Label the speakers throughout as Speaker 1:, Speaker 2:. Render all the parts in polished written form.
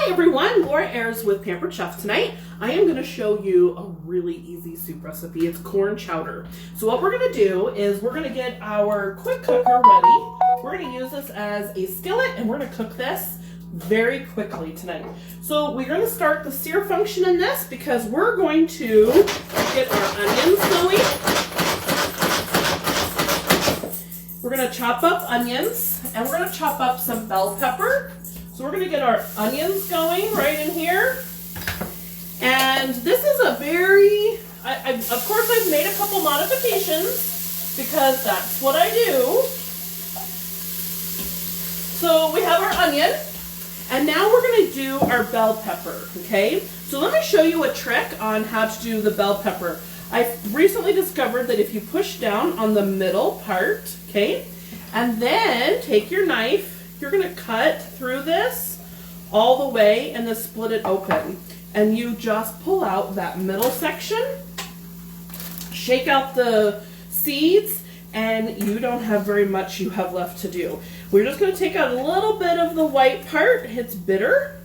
Speaker 1: Hi everyone, Lauraayers with Pampered Chef. Tonight I am going to show you a really easy soup recipe. It's corn chowder. So what we're going to do is we're going to get our quick cooker ready. We're going to use this as a skillet and we're going to cook this very quickly tonight. So we're going to start the sear function in this because we're going to get our onions going. We're going to chop up onions and we're going to chop up some bell pepper. So we're going to get our onions going right in here. And this is a very, of course I've made a couple modifications because that's what I do. So we have our onion and now we're going to do our bell pepper, okay? So let me show you a trick on how to do the bell pepper. I recently discovered that if you push down on the middle part, okay, and then take your knife, you're going to cut through this all the way and then split it open. And you just pull out that middle section, shake out the seeds, and you don't have very much you have left to do. We're just going to take out a little bit of the white part. It's bitter.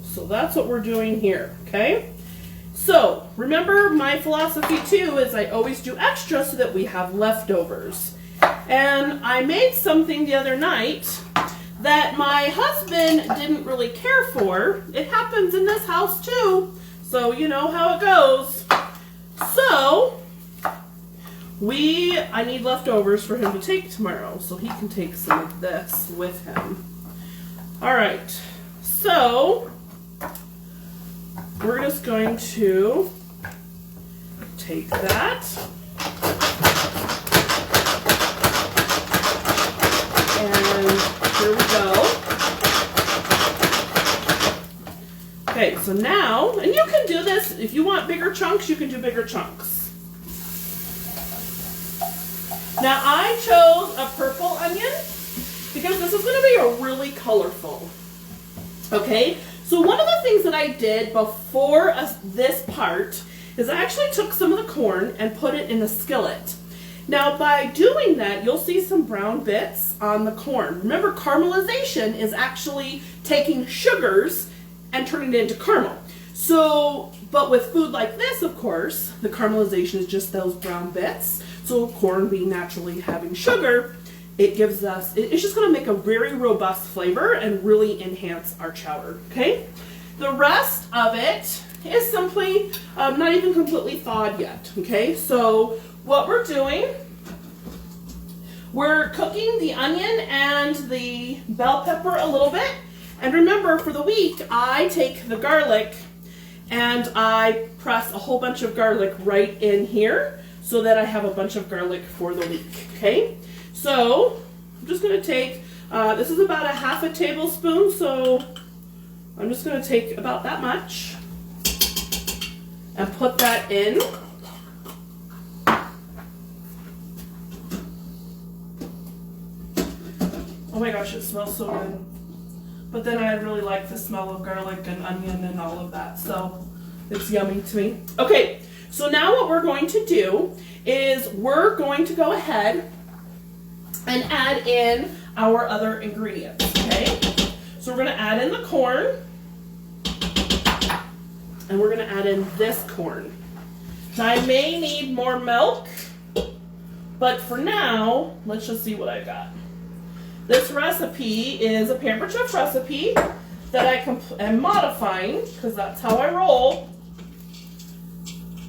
Speaker 1: So that's what we're doing here, okay? So remember my philosophy too is I always do extra so that we have leftovers. And I made something the other night that my husband didn't really care for. It happens in this house too, so you know how it goes. So I need leftovers for him to take tomorrow, so he can take some of this with him. All right, so we're just going to take that. And here we go. Okay, so now, and you can do this, if you want bigger chunks, you can do bigger chunks. Now I chose a purple onion because this is going to be a really colorful. Okay, so one of the things that I did before this part is I actually took some of the corn and put it in a skillet. Now by doing that, you'll see some brown bits on the corn. Remember, caramelization is actually taking sugars and turning it into caramel. So, but with food like this, of course, the caramelization is just those brown bits. So corn being naturally having sugar, it gives us, it's just gonna make a very robust flavor and really enhance our chowder, okay? The rest of it is simply not even completely thawed yet, okay? So what we're doing, we're cooking the onion and the bell pepper a little bit. And remember, for the week, I take the garlic and I press a whole bunch of garlic right in here so that I have a bunch of garlic for the week, okay? So I'm just gonna take, this is about a half a tablespoon, so I'm just gonna take about that much and put that in. Oh my gosh, it smells so good. But then I really like the smell of garlic and onion and all of that, so it's yummy to me. Okay, so now what we're going to do is we're going to go ahead and add in our other ingredients, okay? So we're gonna add in the corn, and we're gonna add in this corn. Now I may need more milk, but for now, let's just see what I got. This recipe is a Pampered Chef recipe that I am modifying because that's how I roll.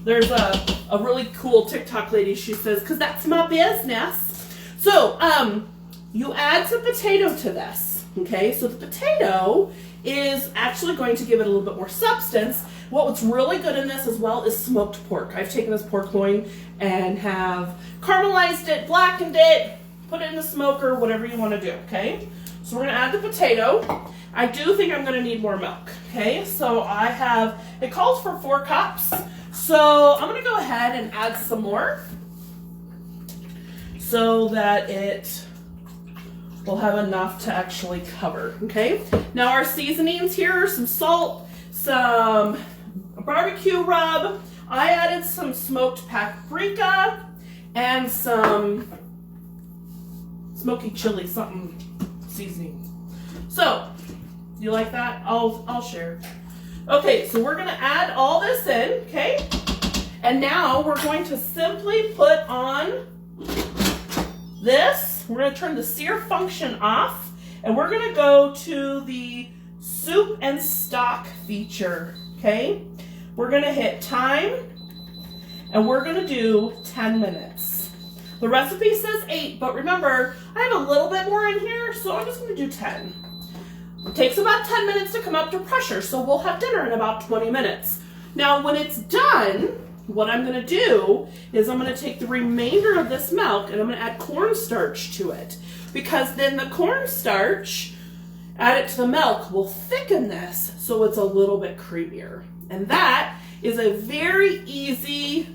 Speaker 1: There's a really cool TikTok lady, she says, because that's my business. So you add some potato to this, okay? So the potato is actually going to give it a little bit more substance. What's really good in this as well is smoked pork. I've taken this pork loin and have caramelized it, blackened it, put it in the smoker, whatever you want to do, okay? So we're going to add the potato. I do think I'm going to need more milk, okay? So I have, it calls for 4 cups. So I'm going to go ahead and add some more so that it will have enough to actually cover, okay? Now our seasonings here are some salt, some barbecue rub. I added some smoked paprika and some smoky chili, something seasoning. So You like that? I'll share. Okay, so we're gonna add all this in, okay? And now we're going to simply put on this. We're gonna turn the sear function off, and we're gonna go to the soup and stock feature, okay? We're gonna hit time, and we're gonna do 10 minutes. The recipe says 8, but remember, I have a little bit more in here, so I'm just gonna do 10. It takes about 10 minutes to come up to pressure, so we'll have dinner in about 20 minutes. Now, when it's done, what I'm gonna do is I'm gonna take the remainder of this milk and I'm gonna add cornstarch to it, because then the cornstarch, add it to the milk, will thicken this so it's a little bit creamier. And that is a very easy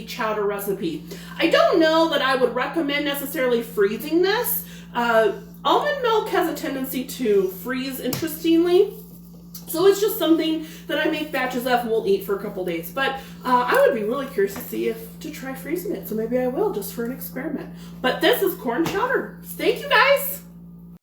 Speaker 1: chowder recipe. I don't know that I would recommend necessarily freezing this. Almond milk has a tendency to freeze, interestingly. So it's just something that I make batches of and we'll eat for a couple days. But I would be really curious to try freezing it. So maybe I will, just for an experiment. But this is corn chowder. Thank you, guys.